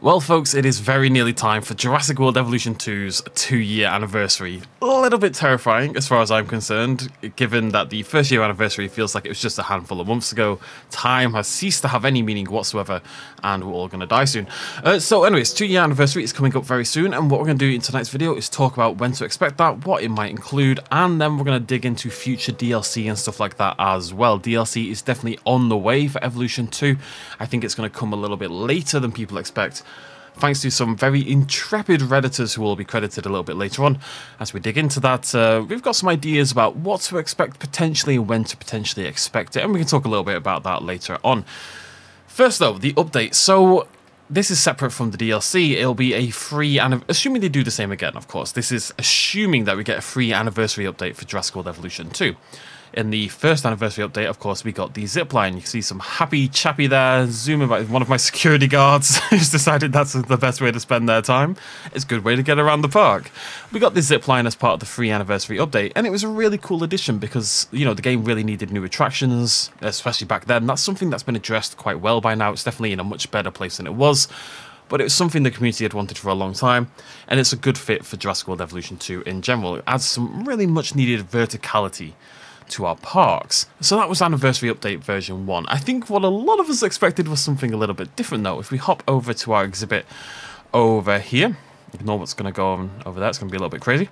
Well, folks, it is very nearly time for Jurassic World Evolution 2's 2-year anniversary. A little bit terrifying as far as I'm concerned, given that the first year anniversary feels like it was just a handful of months ago. Time has ceased to have any meaning whatsoever, and we're all going to die soon. So anyways, 2-year anniversary is coming up very soon, and what we're going to do in tonight's video is talk about when to expect that, what it might include, and then we're going to dig into future DLC and stuff like that as well. DLC is definitely on the way for Evolution 2. I think it's going to come a little bit later than people expect, thanks to some very intrepid Redditors who will be credited a little bit later on. As we dig into that, we've got some ideas about what to expect potentially and when to potentially expect it, and we can talk a little bit about that later on. First though, the update. So this is separate from the DLC. It'll be a free, assuming they do the same again, of course. This is assuming that we get a free anniversary update for Jurassic World Evolution 2. In the first anniversary update, of course, we got the zipline. You can see some happy chappy there, zooming by one of my security guards who's decided that's the best way to spend their time. It's a good way to get around the park. We got the zipline as part of the free anniversary update, and it was a really cool addition because, you know, the game really needed new attractions, especially back then. That's something that's been addressed quite well by now. It's definitely in a much better place than it was. But it was something the community had wanted for a long time, and it's a good fit for Jurassic World Evolution 2 in general. It adds some really much needed verticality to our parks. So that was anniversary update version 1. I think what a lot of us expected was something a little bit different though. If we hop over to our exhibit over here, ignore what's going to go on over there, it's going to be a little bit crazy.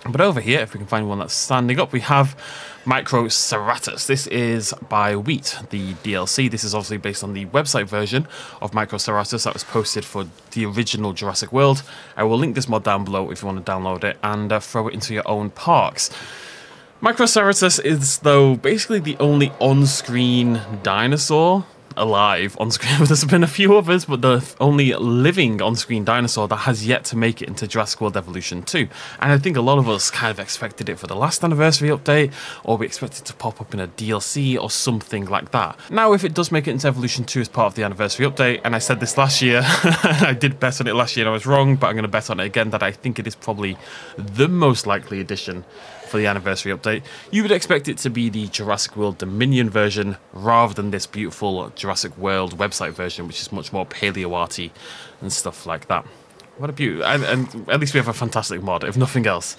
But over here, if we can find one that's standing up, we have Microceratus. This is by Wheat, the DLC. This is obviously based on the website version of Microceratus that was posted for the original Jurassic World. I will link this mod down below if you want to download it and throw it into your own parks. Microceratus is, though, basically the only on-screen dinosaur alive on screen. There's been a few others, but the only living on-screen dinosaur that has yet to make it into Jurassic World Evolution 2. And I think a lot of us kind of expected it for the last anniversary update, or we expected it to pop up in a DLC or something like that. Now, if it does make it into Evolution 2 as part of the anniversary update, and I said this last year, I did bet on it last year and I was wrong, but I'm going to bet on it again that I think it is probably the most likely addition for the anniversary update. You would expect it to be the Jurassic World Dominion version rather than this beautiful Jurassic World website version, which is much more paleo-arty and stuff like that. What a beauty. And at least we have a fantastic mod, if nothing else.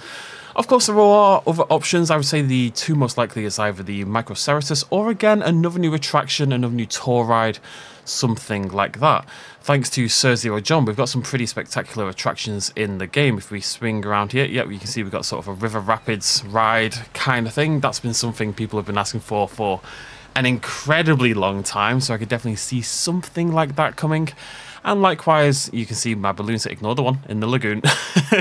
Of course, there are other options. I would say the two most likely is either the Microceratus or, again, another new attraction, another new tour ride, something like that. Thanks to Sir Zero John, we've got some pretty spectacular attractions in the game. If we swing around here, yeah, you can see we've got sort of a river rapids ride kind of thing. That's been something people have been asking for an incredibly long time, so I could definitely see something like that coming. And likewise, you can see my balloon set, ignore the one in the lagoon.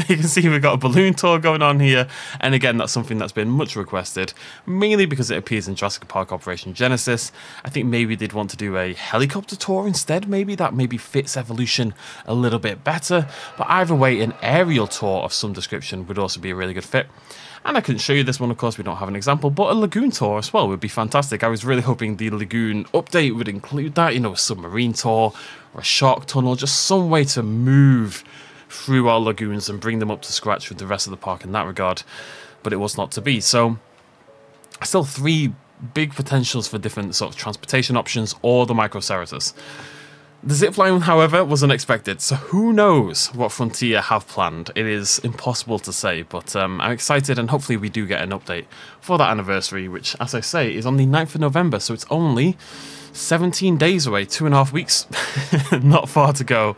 You can see we've got a balloon tour going on here. And again, that's something that's been much requested, mainly because it appears in Jurassic Park Operation Genesis. I think maybe they'd want to do a helicopter tour instead, maybe. That maybe fits Evolution a little bit better. But either way, an aerial tour of some description would also be a really good fit. And I couldn't show you this one, of course, we don't have an example, but a lagoon tour as well would be fantastic. I was really hoping the lagoon update would include that, you know, a submarine tour or a shark tunnel, just some way to move through our lagoons and bring them up to scratch with the rest of the park in that regard. But it was not to be. So, still 3 big potentials for different sort of transportation options or the Microceratus. The zipline, however, was unexpected, so who knows what Frontier have planned. It is impossible to say, but I'm excited, and hopefully we do get an update for that anniversary, which, as I say, is on the 9th of November, so it's only 17 days away, 2.5 weeks. Not far to go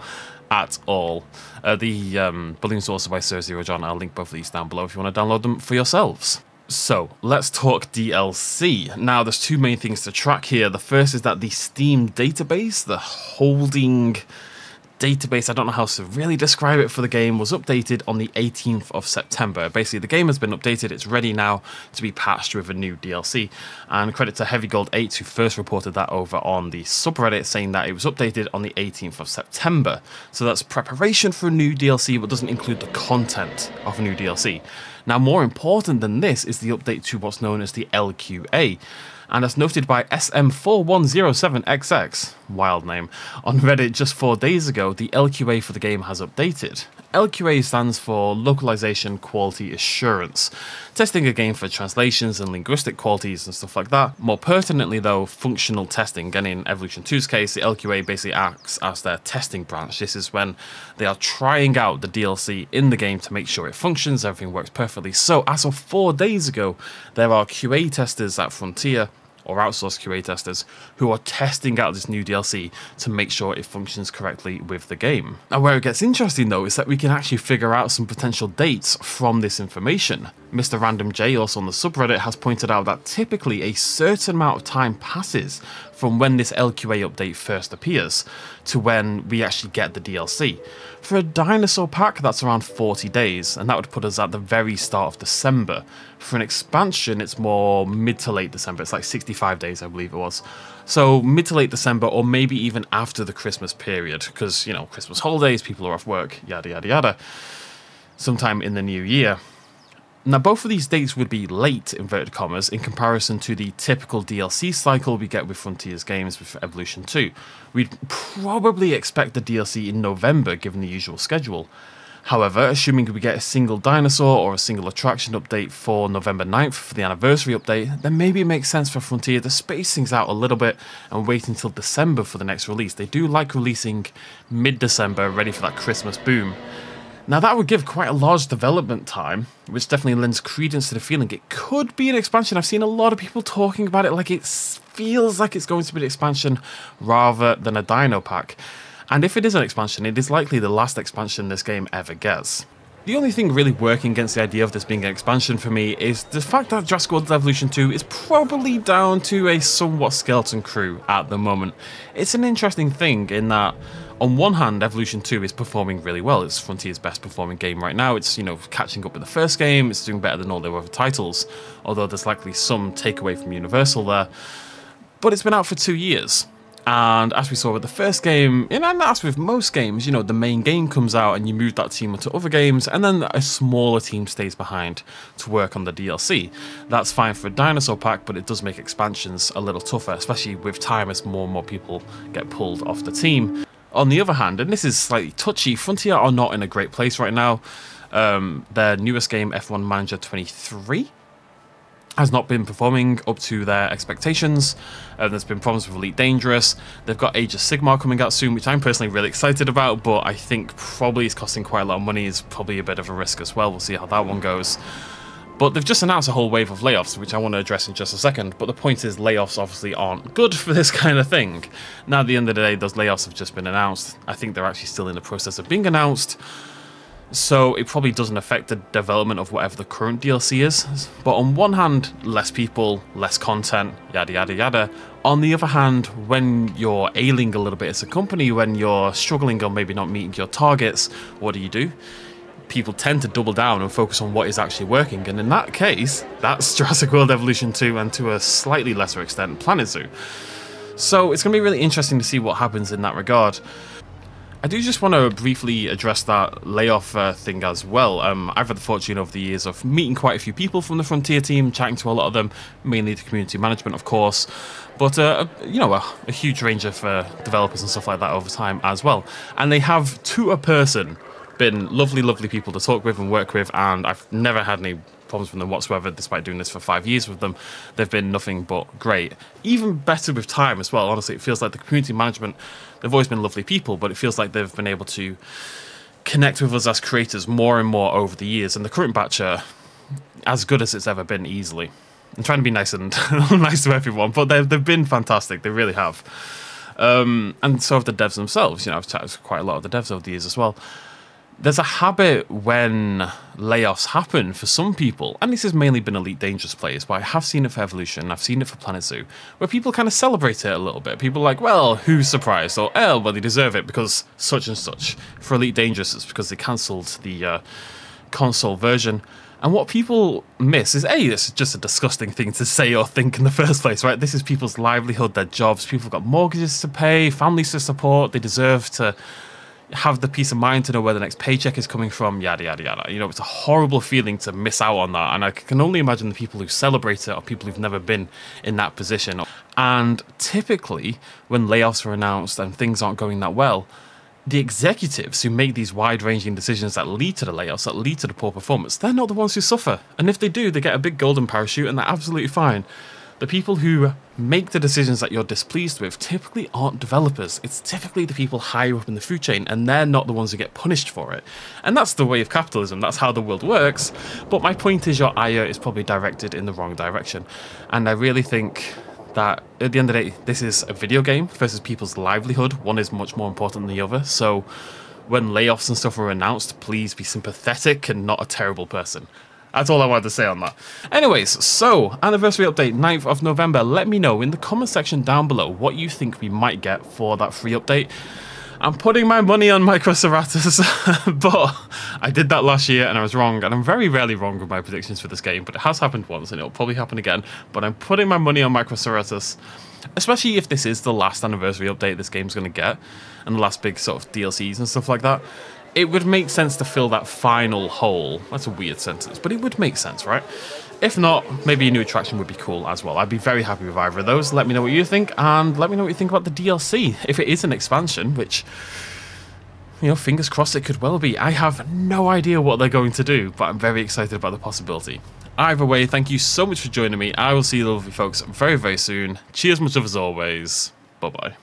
at all. The balloons also by Sir Zero John. I'll link both of these down below if you want to download them for yourselves. So, let's talk DLC. Now, there's 2 main things to track here. The first is that the Steam database, the holding database, I don't know how to really describe it for the game, was updated on the 18th of September. Basically, the game has been updated. It's ready now to be patched with a new DLC. And credit to Heavy Gold 8, who first reported that over on the subreddit, saying that it was updated on the 18th of September. So that's preparation for a new DLC, but doesn't include the content of a new DLC. Now, more important than this is the update to what's known as the LQA. And as noted by SM4107XX, wild name, on Reddit just 4 days ago, the LQA for the game has updated. LQA stands for Localization Quality Assurance, testing a game for translations and linguistic qualities and stuff like that. More pertinently though, functional testing, and in Evolution 2's case, the LQA basically acts as their testing branch. This is when they are trying out the DLC in the game to make sure it functions, everything works perfectly. So as of 4 days ago, there are QA testers at Frontier, or outsourced QA testers, who are testing out this new DLC to make sure it functions correctly with the game. Now where it gets interesting though is that we can actually figure out some potential dates from this information. Mr. Random J, also on the subreddit, has pointed out that typically a certain amount of time passes from when this LQA update first appears to when we actually get the DLC. For a dinosaur pack, that's around 40 days, and that would put us at the very start of December. For an expansion, it's more mid to late December. It's like 65 days, I believe it was. So mid to late December, or maybe even after the Christmas period, because, you know, Christmas holidays, people are off work, yada yada yada, sometime in the new year. Now, both of these dates would be late, inverted commas, in comparison to the typical DLC cycle we get with Frontier's games with Evolution 2. We'd probably expect the DLC in November, given the usual schedule. However, assuming we get a single dinosaur or a single attraction update for November 9th for the anniversary update, then maybe it makes sense for Frontier to space things out a little bit and wait until December for the next release. They do like releasing mid-December, ready for that Christmas boom. Now that would give quite a large development time, which definitely lends credence to the feeling it could be an expansion. I've seen a lot of people talking about it like it feels like it's going to be an expansion rather than a dino pack. And if it is an expansion, it is likely the last expansion this game ever gets. The only thing really working against the idea of this being an expansion for me is the fact that Jurassic World Evolution 2 is probably down to a somewhat skeleton crew at the moment. It's an interesting thing in that, on one hand, Evolution 2 is performing really well. It's Frontier's best performing game right now. It's, you know, catching up with the first game. It's doing better than all their other titles, although there's likely some takeaway from Universal there. But it's been out for 2 years. And as we saw with the first game, and as with most games, you know, the main game comes out and you move that team onto other games, and then a smaller team stays behind to work on the DLC. That's fine for a dinosaur pack, but it does make expansions a little tougher, especially with time as more and more people get pulled off the team. On the other hand, and this is slightly touchy, Frontier are not in a great place right now. Their newest game, F1 Manager 23, has not been performing up to their expectations. There's been problems with Elite Dangerous. They've got Age of Sigmar coming out soon, which I'm personally really excited about, but I think probably is costing quite a lot of money. Is probably a bit of a risk as well. We'll see how that one goes. But they've just announced a whole wave of layoffs, which I want to address in just a second. But the point is, layoffs obviously aren't good for this kind of thing. Now, at the end of the day, those layoffs have just been announced. I think they're actually still in the process of being announced. So it probably doesn't affect the development of whatever the current DLC is. But on one hand, less people, less content, yada yada yada. On the other hand, when you're ailing a little bit as a company, when you're struggling or maybe not meeting your targets, what do? People tend to double down and focus on what is actually working. And in that case, that's Jurassic World Evolution 2 and to a slightly lesser extent, Planet Zoo. So it's going to be really interesting to see what happens in that regard. I do just want to briefly address that layoff thing as well. I've had the fortune over the years of meeting quite a few people from the Frontier team, chatting to a lot of them, mainly the community management, of course, but you know, a huge range of developers and stuff like that over time as well. And they have, to a person, been lovely, lovely people to talk with and work with, and I've never had any problems with them whatsoever, despite doing this for 5 years with them. They've been nothing but great. Even better with time as well, honestly. It feels like the community management, they've always been lovely people, but it feels like they've been able to connect with us as creators more and more over the years, and the current batch are as good as it's ever been, easily. I'm trying to be nice and nice to everyone, but they've been fantastic, they really have. And so have the devs themselves. You know, I've chatted with quite a lot of the devs over the years as well. There's a habit when layoffs happen for some people, and this has mainly been Elite Dangerous players, but I have seen it for Evolution, I've seen it for Planet Zoo, where people kind of celebrate it a little bit. People are like, well, who's surprised? Or, oh, well, they deserve it because such and such. For Elite Dangerous, it's because they cancelled the console version. And what people miss is, A, this is just a disgusting thing to say or think in the first place, right? This is people's livelihood, their jobs, people have got mortgages to pay, families to support, they deserve to, have the peace of mind to know where the next paycheck is coming from, yada, yada, yada. You know, it's a horrible feeling to miss out on that. And I can only imagine the people who celebrate it are people who've never been in that position. And typically, when layoffs are announced and things aren't going that well, the executives who make these wide-ranging decisions that lead to the layoffs, that lead to the poor performance, they're not the ones who suffer. And if they do, they get a big golden parachute and they're absolutely fine. The people who make the decisions that you're displeased with typically aren't developers. It's typically the people higher up in the food chain, and they're not the ones who get punished for it. And that's the way of capitalism. That's how the world works. But my point is, your ire is probably directed in the wrong direction. And I really think that at the end of the day, this is a video game versus people's livelihood. One is much more important than the other. So when layoffs and stuff are announced, please be sympathetic and not a terrible person. That's all I wanted to say on that. Anyways, so anniversary update, 9th of November. Let me know in the comment section down below what you think we might get for that free update. I'm putting my money on Microceratus, but I did that last year and I was wrong, and I'm very rarely wrong with my predictions for this game, but it has happened once and it'll probably happen again. But I'm putting my money on Microceratus, especially if this is the last anniversary update this game's going to get, and the last big sort of DLCs and stuff like that. It would make sense to fill that final hole. That's a weird sentence, but it would make sense, right? If not, maybe a new attraction would be cool as well. I'd be very happy with either of those. Let me know what you think, and let me know what you think about the DLC. If it is an expansion, which, you know, fingers crossed it could well be. I have no idea what they're going to do, but I'm very excited about the possibility. Either way, thank you so much for joining me. I will see you lovely folks very, very soon. Cheers much love as always. Bye-bye.